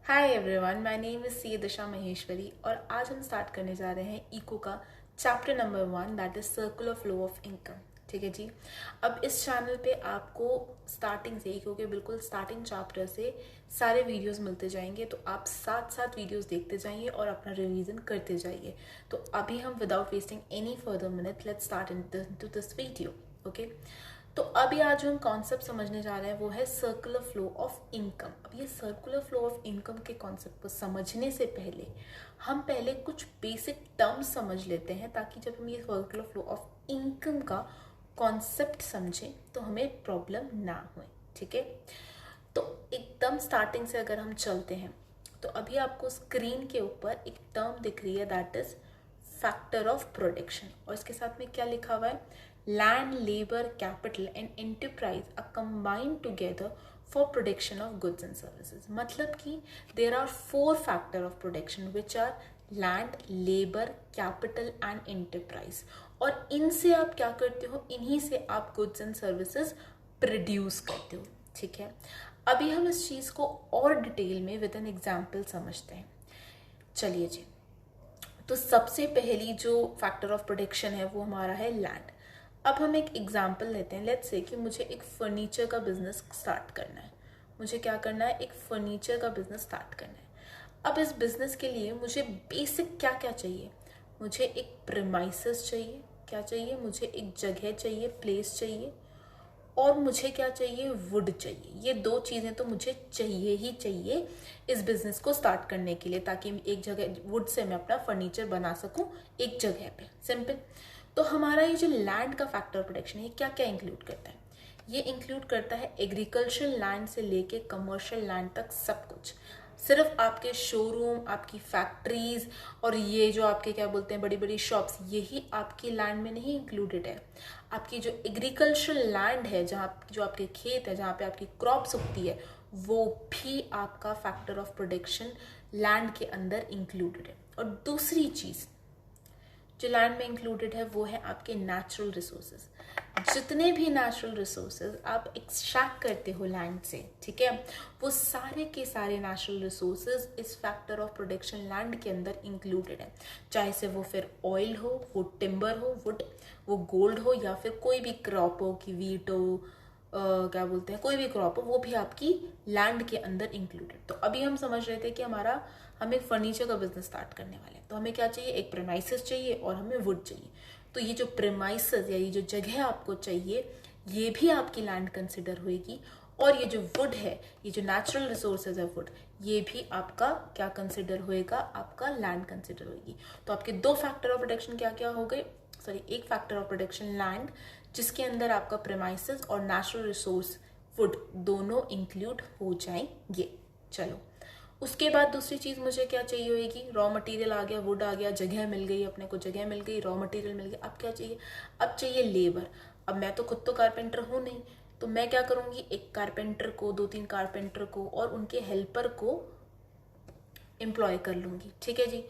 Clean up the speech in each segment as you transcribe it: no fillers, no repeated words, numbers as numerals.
Hi everyone, my name is C Disha Maheshwari और आज हम स्टार्ट करने जा रहे हैं इको का chapter number 1 that is circular flow of income. ठीक है जी। अब इस चैनल पे आपको स्टार्टिंग से इको के बिल्कुल स्टार्टिंग चैप्टर से सारे वीडियोस मिलते जाएंगे, तो आप साथ साथ वीडियोस देखते जाइए और अपना रिवीजन करते जाइए। तो अभी हम without wasting any further minute let's start into this video. Okay, तो अभी आज जो हम कॉन्सेप्ट समझने जा रहे हैं वो है सर्कुलर फ्लो ऑफ इनकम। अब ये सर्कुलर फ्लो ऑफ इनकम के कॉन्सेप्ट को समझने से पहले हम पहले कुछ बेसिक टर्म्स समझ लेते हैं, ताकि जब हम ये सर्कुलर फ्लो ऑफ इनकम का कॉन्सेप्ट समझें तो हमें प्रॉब्लम ना हो। ठीक है, तो एकदम स्टार्टिंग से अगर हम चलते हैं तो अभी आपको स्क्रीन के ऊपर एक टर्म दिख रही है that is factor of production, और इसके साथ में क्या लिखा हुआ है, land, labour, capital and enterprise are combined together for production of goods and services. मतलब कि there are 4 factor of production which are land, labour, capital and enterprise, और इनसे आप क्या करते हो, इन्हीं से आप गुड्स एंड सर्विसेज प्रोड्यूस करते हो। ठीक है, अभी हम इस चीज को और डिटेल में विद एन एग्जाम्पल समझते हैं। चलिए जी, तो सबसे पहली जो फैक्टर ऑफ प्रोडक्शन है वो हमारा है लैंड। अब हम एक एग्जांपल लेते हैं। लेट्स से कि मुझे एक फर्नीचर का बिजनेस स्टार्ट करना है। मुझे क्या करना है, एक फर्नीचर का बिजनेस स्टार्ट करना है। अब इस बिजनेस के लिए मुझे बेसिक क्या क्या चाहिए, मुझे एक प्रीमाइसेस चाहिए, क्या चाहिए, मुझे एक जगह चाहिए, प्लेस चाहिए, और मुझे क्या चाहिए, वुड चाहिए। ये 2 चीज़ें तो मुझे चाहिए ही चाहिए इस बिजनेस को स्टार्ट करने के लिए, ताकि एक जगह वुड से मैं अपना फर्नीचर बना सकूं एक जगह पे। सिंपल। तो हमारा ये जो लैंड का फैक्टर प्रोडक्शन है, क्या क्या इंक्लूड करता है, ये इंक्लूड करता है एग्रीकल्चरल लैंड से लेके कमर्शियल लैंड तक सब कुछ। सिर्फ आपके शोरूम, आपकी फैक्ट्रीज और ये जो आपके क्या बोलते हैं बड़ी बड़ी शॉप्स, यही आपकी लैंड में नहीं इंक्लूडेड है। आपकी जो एग्रीकल्चरल लैंड है, जहाँ जो आपके खेत है, जहाँ पे आपकी क्रॉप्स उगती है, वो भी आपका फैक्टर ऑफ प्रोडक्शन लैंड के अंदर इंक्लूडेड है। और दूसरी चीज जो लैंड में इंक्लूडेड है वो है आपके नेचुरल रिसोर्सेज। जितने भी नेचुरल रिसोर्सेज आप एक्सट्रैक्ट करते हो लैंड से, ठीक है, वो सारे के सारे नेचुरल रिसोर्सेज इस फैक्टर ऑफ प्रोडक्शन लैंड के अंदर इंक्लूडेड है। चाहे से वो फिर ऑयल हो, वो टिम्बर हो, वुड, वो गोल्ड हो, या फिर कोई भी क्रॉप हो, कि वीट हो, क्या बोलते हैं, कोई भी क्रॉप हो, वो भी आपकी लैंड के अंदर इंक्लूडेड। तो अभी हम समझ रहे थे कि हम एक फर्नीचर का बिजनेस स्टार्ट करने वाले हैं, तो हमें क्या चाहिए, एक प्रेमाइसेस चाहिए और हमें वुड चाहिए। तो ये जो प्रेमाइसेस या ये जो जगह आपको चाहिए, ये भी आपकी लैंड कंसिडर होएगी, और ये जो वुड है, ये जो नेचुरल रिसोर्सेज है वुड, ये भी आपका क्या कंसिडर होएगा, आपका लैंड कंसिडर होएगी। तो आपके 2 फैक्टर ऑफ प्रोडक्शन क्या क्या हो गए, सॉरी, एक फैक्टर ऑफ प्रोडक्शन लैंड, जिसके अंदर आपका प्रेमाइसेस और नेचुरल रिसोर्स वुड दोनों इंक्लूड हो जाएंगे। चलो, उसके बाद दूसरी चीज मुझे क्या चाहिए होगी, रॉ मटेरियल आ गया, वुड आ गया, जगह मिल गई, अपने को जगह मिल गई, रॉ मटेरियल मिल गया। अब क्या चाहिए, अब चाहिए लेबर। अब मैं तो खुद तो कारपेंटर हूं नहीं, तो मैं क्या करूंगी, एक कारपेंटर को, 2-3 कारपेंटर को और उनके हेल्पर को एम्प्लॉय कर लूंगी। ठीक है जी।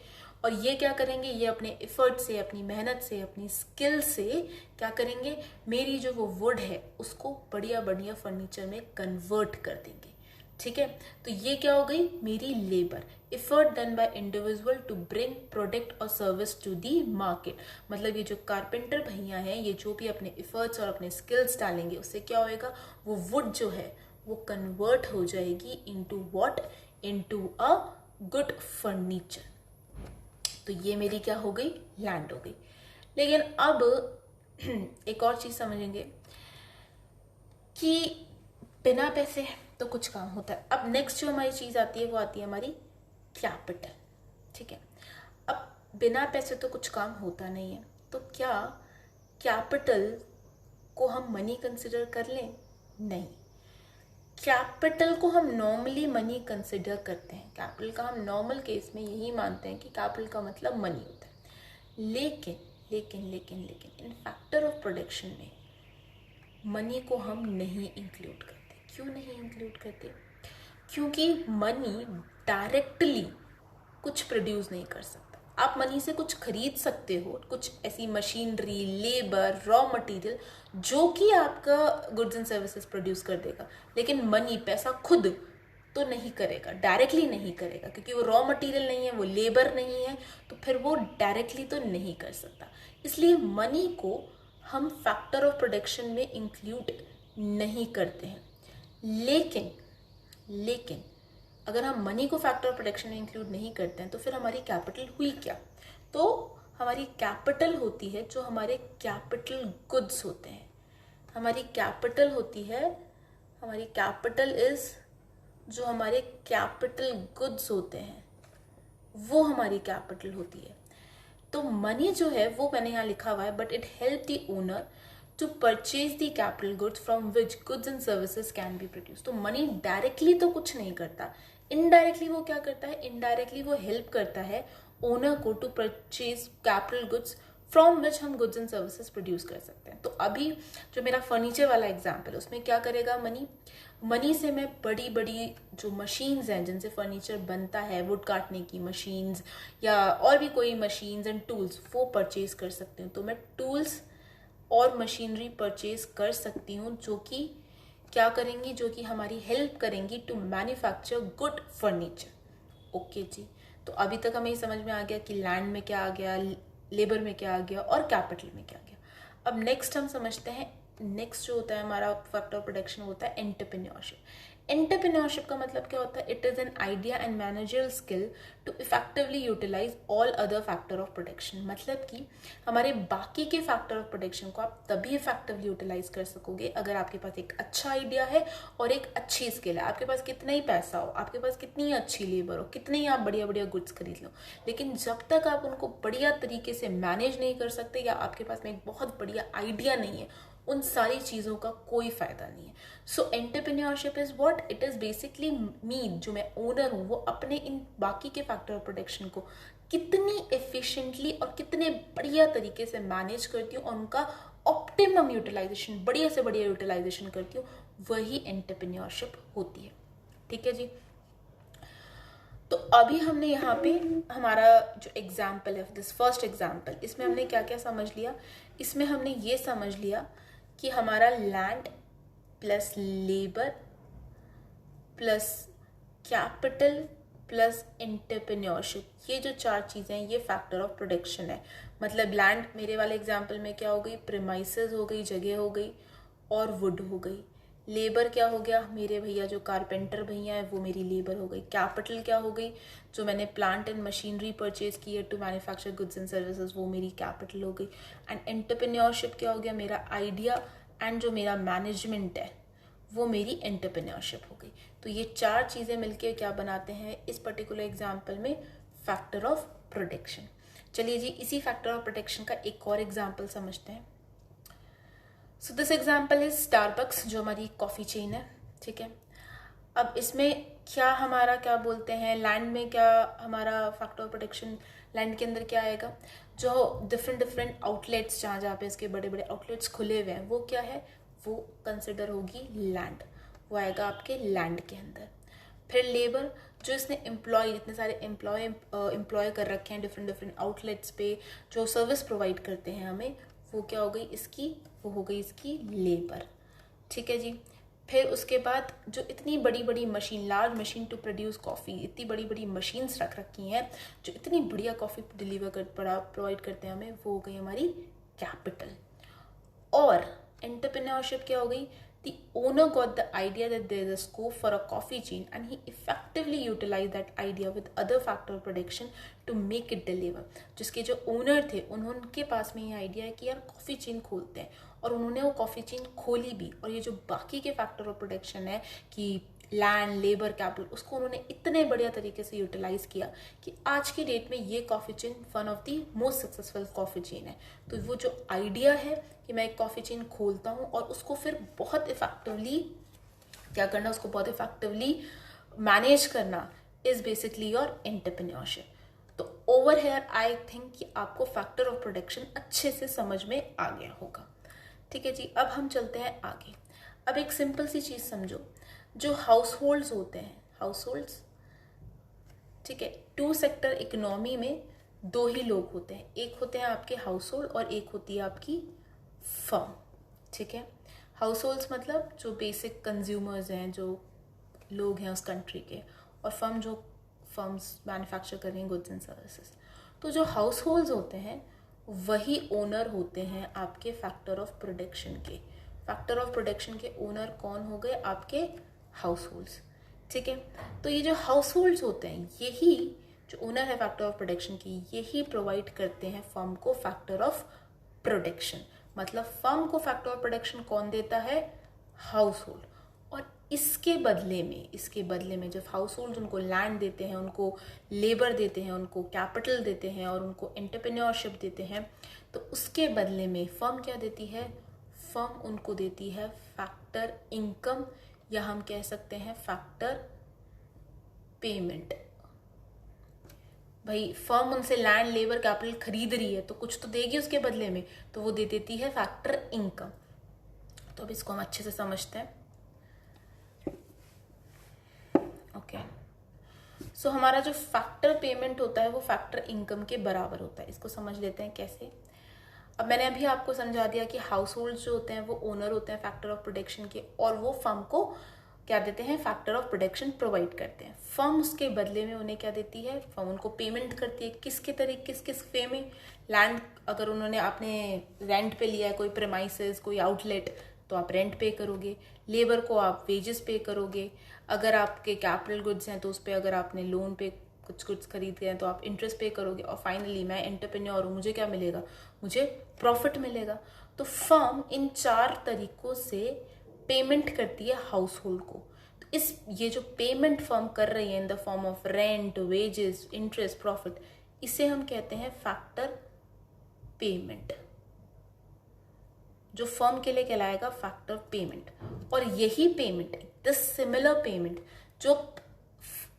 और ये क्या करेंगे, ये अपने एफर्ट से, अपनी मेहनत से, अपनी स्किल से क्या करेंगे, मेरी जो वो वुड है उसको बढ़िया बढ़िया फर्नीचर में कन्वर्ट कर देंगे। ठीक है, तो ये क्या हो गई, मेरी labour, effort done by individual to bring product और सर्विस टू दी मार्केट। मतलब ये जो कारपेंटर भैया हैं, ये जो भी अपने एफर्ट्स और अपने स्किल्स डालेंगे, उससे क्या होएगा, वो वुड जो है वो कन्वर्ट हो जाएगी into what, into a good furniture. तो ये मेरी क्या हो गई, लैंड हो गई। लेकिन अब एक और चीज समझेंगे कि बिना पैसे तो कुछ काम होता है। अब नेक्स्ट जो हमारी चीज आती है वो आती है हमारी कैपिटल। ठीक है, अब बिना पैसे तो कुछ काम होता नहीं है, तो क्या कैपिटल को हम मनी कंसिडर कर लें, नहीं। कैपिटल को हम नॉर्मली मनी कंसिडर करते हैं, कैपिटल का हम नॉर्मल केस में यही मानते हैं कि कैपिटल का मतलब मनी होता है। लेकिन लेकिन लेकिन लेकिन इन फैक्टर ऑफ प्रोडक्शन में मनी को हम नहीं इंक्लूड करते। क्यों नहीं इंक्लूड करते, क्योंकि मनी डायरेक्टली कुछ प्रोड्यूस नहीं कर सकता। आप मनी से कुछ खरीद सकते हो, कुछ ऐसी मशीनरी, लेबर, रॉ मटेरियल जो कि आपका गुड्स एंड सर्विसेज प्रोड्यूस कर देगा, लेकिन मनी, पैसा खुद तो नहीं करेगा, डायरेक्टली नहीं करेगा, क्योंकि वो रॉ मटेरियल नहीं है, वो लेबर नहीं है, तो फिर वो डायरेक्टली तो नहीं कर सकता। इसलिए मनी को हम फैक्टर ऑफ प्रोडक्शन में इंक्लूड नहीं करते हैं। लेकिन अगर हम मनी को फैक्टर ऑफ प्रोडक्शन में इंक्लूड नहीं करते हैं तो फिर हमारी कैपिटल हुई क्या? तो हमारी कैपिटल होती है जो हमारे कैपिटल गुड्स होते हैं। हमारी कैपिटल होती है, हमारी कैपिटल इज जो हमारे कैपिटल गुड्स होते हैं, वो हमारी कैपिटल होती है। तो मनी जो है वो मैंने यहाँ लिखा हुआ है, but it help the owner to purchase the capital goods from which goods and services can be produce. तो मनी डायरेक्टली तो कुछ नहीं करता, इनडायरेक्टली वो क्या करता है? इनडायरेक्टली वो हेल्प करता है ओनर को to purchase capital goods from which हम गुड्स एंड सर्विसेज प्रोड्यूस कर सकते हैं। तो अभी जो मेरा फर्नीचर वाला एग्जाम्पल है उसमें क्या करेगा मनी से मैं बड़ी बड़ी जो मशीन्स हैं जिनसे फर्नीचर बनता है, वुड काटने की मशीन्स या और भी कोई मशीन्स एंड टूल्स, वो परचेज कर सकती हूँ। तो मैं टूल्स और मशीनरी परचेज कर सकती हूँ जो कि क्या करेंगी, जो कि हमारी हेल्प करेंगी to manufacture good furniture. Okay जी, तो अभी तक हमें समझ में आ गया कि लैंड में क्या आ गया, लेबर में क्या आ गया और कैपिटल में क्या आ गया। अब नेक्स्ट हम समझते हैं, नेक्स्ट जो होता है हमारा फैक्टर ऑफ प्रोडक्शन होता है एंटरप्रेन्योरशिप। एंटरप्रेन्योरशिप का मतलब क्या होता है? It is an idea and managerial skill to effectively utilise all other factor of production. मतलब कि हमारे बाकी के फैक्टर ऑफ प्रोडक्शन को आप तभी इफेक्टिवली यूटिलाइज कर सकोगे अगर आपके पास एक अच्छा आइडिया है और एक अच्छी स्किल है। आपके पास कितना ही पैसा हो, आपके पास कितनी अच्छी लेबर हो, कितने ही आप बढ़िया बढ़िया गुड्स खरीद लो, लेकिन जब तक आप उनको बढ़िया तरीके से मैनेज नहीं कर सकते या आपके पास में एक बहुत बढ़िया आइडिया नहीं है, उन सारी चीज़ों का कोई फायदा नहीं है। So entrepreneurship is what it is basically mean, जो मैं ओनर हूँ वो अपने इन बाकी के फैक्टर ऑफ प्रोडक्शन को कितनी एफिशिएंटली और कितने बढ़िया तरीके से मैनेज करती हूँ और उनका ऑप्टिमम यूटिलाइजेशन, बढ़िया से बढ़िया यूटिलाइजेशन करती हूँ, वही एंटरप्रेन्योरशिप होती है। ठीक है जी। तो अभी हमने यहाँ पे हमारा जो एग्जाम्पल है, दिस फर्स्ट एग्जाम्पल, इसमें हमने क्या क्या समझ लिया? इसमें हमने ये समझ लिया कि हमारा land plus labour plus capital plus entrepreneurship, ये जो चार चीज़ें हैं ये फैक्टर ऑफ प्रोडक्शन है। मतलब लैंड मेरे वाले एग्जाम्पल में क्या हो गई? प्रीमाइसेस हो गई, जगह हो गई, और वुड हो गई। लेबर क्या हो गया? मेरे भैया जो कारपेंटर भैया है वो मेरी लेबर हो गई। कैपिटल क्या हो गई? जो मैंने प्लांट एंड मशीनरी परचेज की है to manufacture goods and services, वो मेरी कैपिटल हो गई। एंड एंटरप्रेन्योरशिप क्या हो गया? मेरा आइडिया एंड जो मेरा मैनेजमेंट है वो मेरी एंटरप्रेन्योरशिप हो गई। तो ये चार चीज़ें मिलकर क्या बनाते हैं इस पर्टिकुलर एग्जाम्पल में? Factor of production. चलिए जी, इसी फैक्टर ऑफ प्रोडक्शन का एक और एग्जाम्पल समझते हैं। So this example is Starbucks, जो हमारी कॉफ़ी चेन है। ठीक है, अब इसमें क्या हमारा क्या बोलते हैं, लैंड में क्या हमारा फैक्टर ऑफ प्रोडक्शन, लैंड के अंदर क्या आएगा? जो डिफरेंट आउटलेट्स जहाँ जहाँ पे इसके बड़े बड़े आउटलेट्स खुले हुए हैं वो क्या है? वो कंसिडर होगी लैंड, वो आएगा आपके लैंड के अंदर। फिर लेबर, जो इसने एम्प्लॉय, इतने सारे एम्प्लॉय कर रखे हैं डिफरेंट आउटलेट्स पे जो सर्विस प्रोवाइड करते हैं हमें, वो क्या हो गई इसकी? वो हो गई इसकी लेबर। ठीक है जी। फिर उसके बाद जो इतनी बड़ी बड़ी machine, large machine to produce coffee, इतनी बड़ी बड़ी मशीन्स रख रखी हैं जो इतनी बढ़िया कॉफ़ी प्रोवाइड करते हैं हमें, वो हो गई हमारी कैपिटल। और एंटरप्रेन्योरशिप क्या हो गई? The owner got the idea that there is a scope for a coffee chain and he effectively utilized that idea with other factor of production to make it deliver. जिसके जो owner थे उनके पास में ये idea है कि यार coffee chain खोलते हैं, और उन्होंने वो कॉफ़ी चेन खोली भी। और ये जो बाकी के फैक्टर ऑफ प्रोडक्शन है कि लैंड, लेबर, कैपिटल, उसको उन्होंने इतने बढ़िया तरीके से यूटिलाइज किया कि आज की डेट में ये coffee chain one of the most successful coffee chain है। तो वो जो आइडिया है कि मैं एक कॉफ़ी चेन खोलता हूँ और उसको फिर बहुत इफेक्टिवली क्या करना, उसको बहुत इफेक्टिवली मैनेज करना, इज बेसिकली योर एंटरप्रेन्योरशिप। तो ओवर हेयर आई थिंक कि आपको फैक्टर ऑफ प्रोडक्शन अच्छे से समझ में आ गया होगा। ठीक है जी, अब हम चलते हैं आगे। अब एक सिंपल सी चीज़ समझो, जो हाउस होल्ड्स होते हैं, हाउस होल्ड्स, ठीक है, टू सेक्टर इकोनॉमी में दो ही लोग होते हैं, एक होते हैं आपके हाउस होल्ड और एक होती है आपकी फर्म। ठीक है, हाउस होल्ड्स मतलब जो बेसिक कंज्यूमर्स हैं, जो लोग हैं उस कंट्री के, और फर्म्स मैन्युफैक्चर कर रही हैं गुड्स एंड सर्विसेज। तो जो हाउस होल्ड्स होते हैं वही ओनर होते हैं आपके फैक्टर ऑफ प्रोडक्शन के। फैक्टर ऑफ प्रोडक्शन के ओनर कौन हो गए? आपके हाउस होल्ड्स। ठीक है, तो ये जो हाउस होल्ड्स होते हैं, यही जो ओनर है फैक्टर ऑफ प्रोडक्शन की, यही प्रोवाइड करते हैं फर्म को फैक्टर ऑफ प्रोडक्शन। मतलब फर्म को फैक्टर ऑफ प्रोडक्शन कौन देता है? House hold. और इसके बदले में जब हाउस होल्ड उनको लैंड देते हैं, उनको लेबर देते हैं, उनको कैपिटल देते हैं और उनको एंटरप्रेन्योरशिप देते हैं, तो उसके बदले में फर्म क्या देती है? फर्म उनको देती है फैक्टर इनकम, या हम कह सकते हैं फैक्टर पेमेंट। भाई फर्म उनसे लैंड लेबर कैपिटल खरीद रही है तो कुछ तो देगी उसके बदले में, तो वो दे देती है फैक्टर इनकम। तो अब इसको हम अच्छे से समझते हैं। ओके, सो हमारा जो फैक्टर पेमेंट होता है वो फैक्टर इनकम के बराबर होता है। इसको समझ लेते हैं कैसे। अब मैंने अभी आपको समझा दिया कि हाउस होल्ड जो होते हैं वो ओनर होते हैं फैक्टर ऑफ प्रोडक्शन के, और वो फर्म को क्या देते हैं? फैक्टर ऑफ प्रोडक्शन प्रोवाइड करते हैं। फर्म उसके बदले में उन्हें क्या देती है? फर्म उनको पेमेंट करती है। किसके तरीके, किस वे में? लैंड अगर उन्होंने आपने रेंट पे लिया है कोई प्रेमाइसेस, कोई आउटलेट, तो आप रेंट पे करोगे। लेबर को आप वेजेस पे करोगे। अगर आपके कैपिटल गुड्स हैं तो उस पर अगर आपने लोन पे कुछ गुड्स खरीद गए हैं तो आप इंटरेस्ट पे करोगे। और फाइनली मैं एंटरप्रेन्योर हूँ, मुझे क्या मिलेगा? मुझे प्रॉफिट मिलेगा। तो फर्म इन 4 तरीकों से पेमेंट करती है हाउस होल्ड को। तो ये जो पेमेंट फर्म कर रही है इन the form of rent, wages, interest, profit, इसे हम कहते हैं फैक्टर पेमेंट, जो फर्म के लिए कहलाएगा फैक्टर पेमेंट। और यही पेमेंट, दिस सिमिलर पेमेंट जो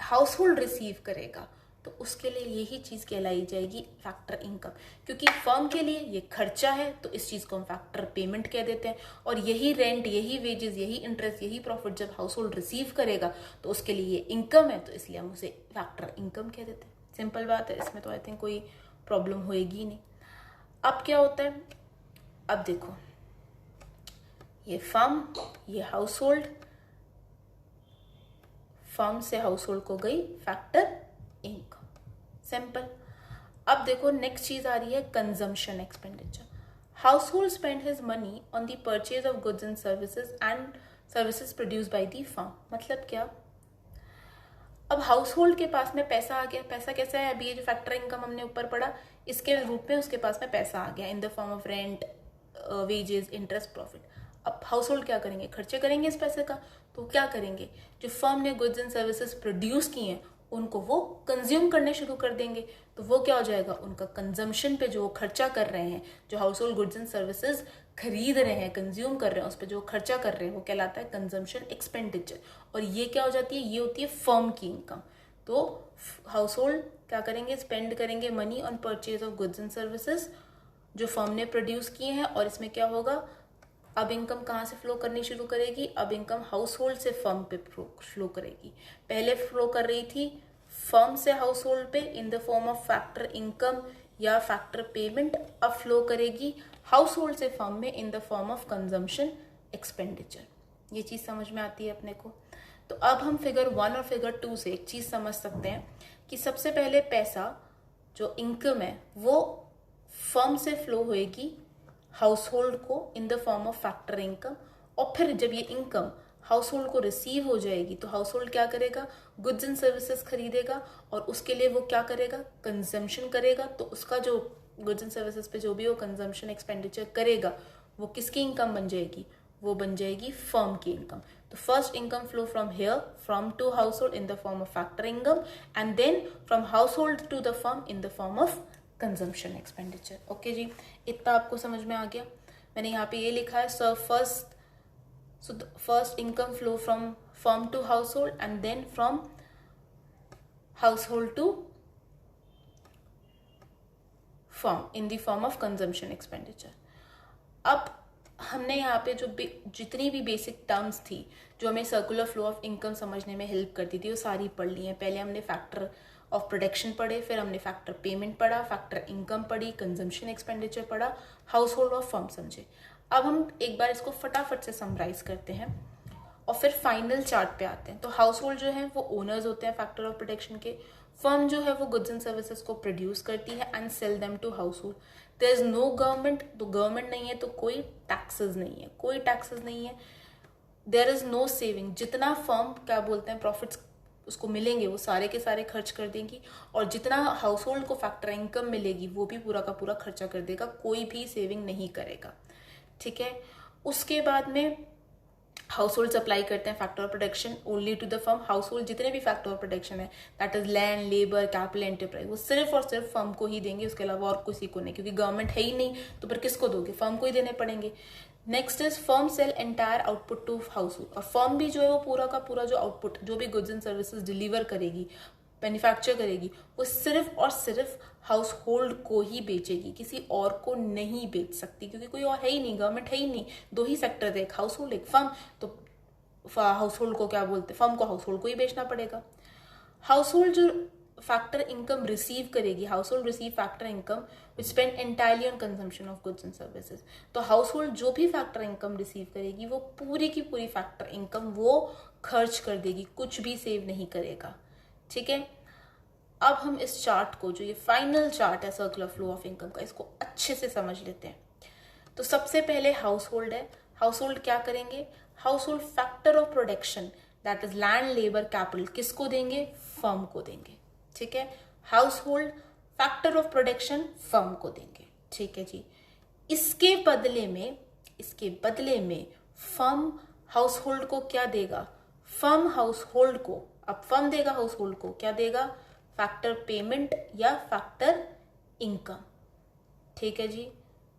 हाउस होल्ड रिसीव करेगा, तो उसके लिए यही चीज कहलाई जाएगी फैक्टर इनकम। क्योंकि फर्म के लिए ये खर्चा है तो इस चीज को हम फैक्टर पेमेंट कह देते हैं। और यही रेंट, यही वेजेस, यही इंटरेस्ट, यही प्रॉफिट जब हाउस होल्ड रिसीव करेगा तो उसके लिए ये इनकम है, तो इसलिए हम उसे फैक्टर इनकम कह देते हैं। सिंपल बात है, इसमें तो आई थिंक कोई प्रॉब्लम होएगी नहीं। अब क्या होता है? अब देखो, ये फर्म, ये हाउस होल्ड, फर्म से हाउस होल्ड को गई फैक्टर इनकम। सिंपल। अब देखो नेक्स्ट चीज आ रही है consumption expenditure. House hold spend his money on the purchase of goods and services produce by the firm. मतलब क्या? अब हाउस होल्ड के पास में पैसा आ गया। पैसा कैसा है? अभी ये जो फैक्टर इनकम हमने ऊपर पढ़ा, इसके रूप में उसके पास में पैसा आ गया इन the form of rent, wages, interest, profit. अब हाउस होल्ड क्या करेंगे? खर्चे करेंगे इस पैसे का। तो क्या करेंगे? जो फर्म ने गुड्स एंड सर्विसेज प्रोड्यूस किए हैं उनको वो कंज्यूम करने शुरू कर देंगे। तो वो क्या हो जाएगा? उनका कंजम्पशन पे जो खर्चा कर रहे हैं, जो house hold goods and services खरीद रहे हैं, कंज्यूम कर रहे हैं, उस पर जो खर्चा कर रहे हैं वो कहलाता है कंजम्पशन एक्सपेंडिचर। और ये क्या हो जाती है? ये होती है फर्म की इनकम। तो हाउस होल्ड क्या करेंगे? स्पेंड करेंगे money on purchase of goods and services जो फर्म ने प्रोड्यूस किए हैं। और इसमें क्या होगा? अब इनकम कहाँ से फ्लो करनी शुरू करेगी? अब इनकम हाउस होल्ड से फर्म पे फ्लो करेगी। पहले फ्लो कर रही थी फर्म से हाउस होल्ड पे इन the form of factor income या फैक्टर पेमेंट। अब फ्लो करेगी हाउस होल्ड से फर्म में इन the form of consumption expenditure. ये चीज समझ में आती है अपने को। तो अब हम फिगर 1 और फिगर 2 से एक चीज समझ सकते हैं कि सबसे पहले पैसा जो इनकम है वो फर्म से फ्लो होएगी हाउस होल्ड को इन the form of factor income. और फिर जब ये इनकम हाउस होल्ड को रिसीव हो जाएगी तो हाउस होल्ड क्या करेगा? गुड्स एंड सर्विसेज खरीदेगा और उसके लिए वो क्या करेगा? कंजम्पशन करेगा। तो उसका जो गुड्स एंड सर्विसेज पे जो भी वो कंजम्पशन एक्सपेंडिचर करेगा वो किसकी इनकम बन जाएगी? वो बन जाएगी फर्म की इनकम। तो first income flow from here from to household in the form of factor income and then from household to the firm in the form of consumption expenditure. Okay जी, इतना आपको समझ में आ गया। मैंने यहाँ पे ये लिखा है first income flow from firm to household and then from household to firm in the form of consumption expenditure. अब हमने यहाँ पे जो जितनी भी बेसिक टर्म्स थी जो हमें सर्कुलर फ्लो ऑफ इनकम समझने में हेल्प करती थी वो सारी पढ़ ली हैं। पहले हमने फैक्टर ऑफ प्रोडक्शन पढ़े, फिर हमने फैक्टर पेमेंट पढ़ा, फैक्टर इनकम पढ़ी, कंजम्पशन एक्सपेंडिचर पढ़ा, हाउस होल्ड और फर्म समझे। अब हम एक बार इसको फटाफट से समराइज करते हैं। और फिर फाइनल चार्ट पे आते हैं। तो हाउस होल्ड जो है वो ओनर्स होते हैं फैक्टर ऑफ प्रोटेक्शन के। फर्म जो है वो गुड्स एंड सर्विसेज को प्रोड्यूस करती है and sell them to household. There is no government, तो गवर्नमेंट नहीं है तो कोई टैक्सेस नहीं है, कोई टैक्सेस नहीं है। देयर इज नो सेविंग, जितना फर्म क्या बोलते हैं प्रॉफिट्स उसको मिलेंगे वो सारे के सारे खर्च कर देंगी, और जितना हाउस होल्ड को फैक्टर इनकम मिलेगी वो भी पूरा का पूरा खर्चा कर देगा, कोई भी सेविंग नहीं करेगा। ठीक है, उसके बाद में हाउस होल्ड सप्लाई करते हैं factor of protection only to the firm. Household जितने भी फैक्टर ऑफ प्रोटेक्शन है that is land, labour, capital, enterprise, वो सिर्फ और सिर्फ फर्म को ही देंगे, उसके अलावा और किसी को नहीं, क्योंकि गवर्नमेंट है ही नहीं तो फिर किसको दोगे, फर्म को ही देने पड़ेंगे। Next is firm sell entire output to household, और फर्म भी जो है वो पूरा का पूरा जो आउटपुट जो भी गुड्स एंड सर्विसेज डिलीवर करेगी, मैन्युफैक्चर करेगी, वो सिर्फ और सिर्फ हाउस होल्ड को ही बेचेगी, किसी और को नहीं बेच सकती, क्योंकि कोई और है ही नहीं, गवर्नमेंट है ही नहीं। दो ही सेक्टर थे, एक हाउस होल्ड एक फर्म, तो हाउस होल्ड को क्या बोलते हैं, फर्म को हाउस होल्ड को ही बेचना पड़ेगा। हाउस होल्ड जो फैक्टर इनकम रिसीव करेगी, house hold receive factor income which spend entirely on consumption of goods and services. तो हाउस होल्ड जो भी फैक्टर इनकम रिसीव करेगी वो पूरी की पूरी फैक्टर इनकम वो खर्च कर देगी, कुछ भी सेव नहीं करेगा। ठीक है, अब हम इस चार्ट को, जो ये फाइनल चार्ट है सर्कुलर फ्लो ऑफ इनकम का, इसको अच्छे से समझ लेते हैं। तो सबसे पहले हाउस होल्ड है। हाउस होल्ड क्या करेंगे, house hold factor of production that is land, labour, capital किसको देंगे, फर्म को देंगे। ठीक है, house hold factor of production firm को देंगे। ठीक है जी, इसके बदले में फर्म हाउस होल्ड को क्या देगा, फर्म हाउस होल्ड को, अब फर्म देगा हाउस होल्ड को क्या देगा, फैक्टर पेमेंट या फैक्टर इनकम। ठीक है जी,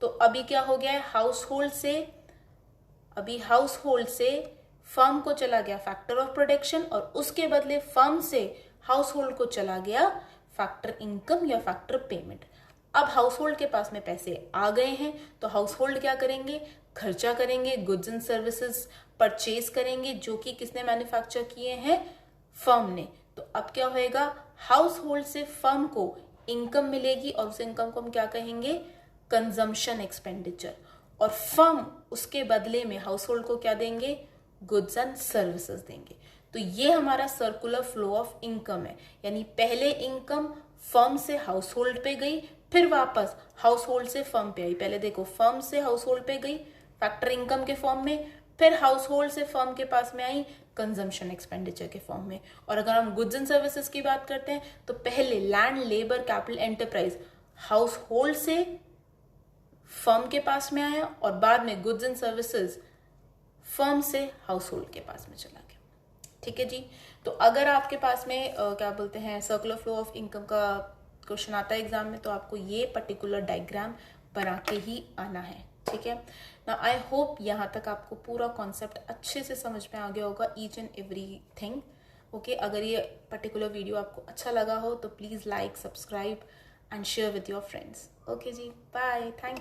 तो अभी क्या हो गया है, हाउस होल्ड से फर्म को चला गया फैक्टर ऑफ प्रोडक्शन, और उसके बदले फर्म से हाउस होल्ड को चला गया फैक्टर इनकम या फैक्टर पेमेंट। अब हाउस होल्ड के पास में पैसे आ गए हैं, तो हाउस होल्ड क्या करेंगे, खर्चा करेंगे, गुड्स एंड सर्विसेज परचेज करेंगे, जो कि किसने मैन्युफैक्चर किए हैं, फर्म ने। तो अब क्या होएगा, हाउस होल्ड से फर्म को इनकम मिलेगी, और उस इनकम को हम क्या कहेंगे, कंजम्पशन एक्सपेंडिचर, और फर्म उसके बदले में हाउस होल्ड को क्या देंगे, गुड्स एंड सर्विसेज देंगे। तो ये हमारा सर्कुलर फ्लो ऑफ इनकम है, यानी पहले इनकम फर्म से हाउस होल्ड पे गई, फिर वापस हाउस होल्ड से फर्म पे आई। पहले देखो, फर्म से हाउस होल्ड पे गई फैक्टर इनकम के फॉर्म में, फिर हाउस होल्ड से फर्म के पास में आई कंजम्पशन एक्सपेंडिचर के फॉर्म में। और अगर हम गुड्स एंड सर्विसेज की बात करते हैं तो पहले land, labour, capital, enterprise house hold से फर्म के पास में आया, और बाद में गुड्स एंड सर्विसेज फर्म से हाउस होल्ड के पास में चला गया। ठीक है जी, तो अगर आपके पास में क्या बोलते हैं सर्कुलर फ्लो ऑफ इनकम का क्वेश्चन आता है एग्जाम में, तो आपको ये पर्टिकुलर डायग्राम बना के ही आना है। ठीक है ना, आई होप यहाँ तक आपको पूरा कॉन्सेप्ट अच्छे से समझ में आ गया होगा, each and everything. Okay, अगर ये पर्टिकुलर वीडियो आपको अच्छा लगा हो तो please like, subscribe and share with your friends. Okay ji, bye, thank